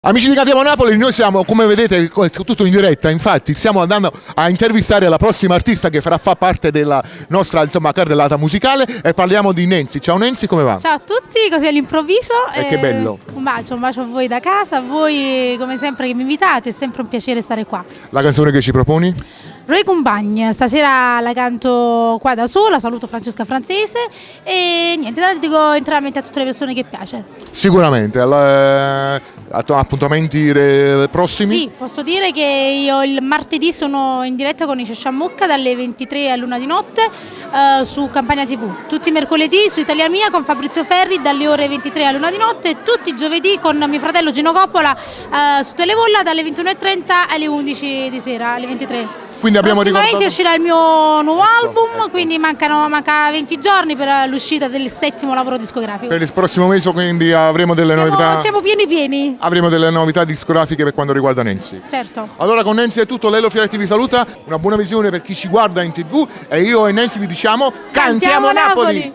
Amici di Cantiamo Napoli, noi siamo, come vedete, tutto in diretta, infatti stiamo andando a intervistare la prossima artista che fa parte della nostra, insomma, carrellata musicale e parliamo di Nancy. Ciao Nancy, come va? Ciao a tutti, così all'improvviso. Che bello. Un bacio a voi da casa, a voi come sempre che mi invitate, è sempre un piacere stare qua. La canzone che ci proponi? Roy Compagne, stasera la canto qua da sola, saluto Francesca Francese e niente, la dedico interamente a tutte le persone che piace. Sicuramente, appuntamenti prossimi? Sì, posso dire che io il martedì sono in diretta con i Sciasciamucca dalle 23 all'1 di notte su Campania TV, tutti i mercoledì su Italia Mia con Fabrizio Ferri dalle ore 23 all'1 di notte e tutti i giovedì con mio fratello Gino Coppola su Televolla dalle 21.30 alle 11 di sera, alle 23. Quindi abbiamo Prossimamente ricordato... uscirà il mio nuovo album, ecco. quindi manca 20 giorni per l'uscita del 7° lavoro discografico. Per il prossimo mese quindi avremo delle novità. Siamo pieni. Avremo delle novità discografiche per quanto riguarda Nancy. Certo. Allora con Nancy è tutto, Lelo Fioretti vi saluta, una buona visione per chi ci guarda in TV e io e Nancy vi diciamo Cantiamo Napoli!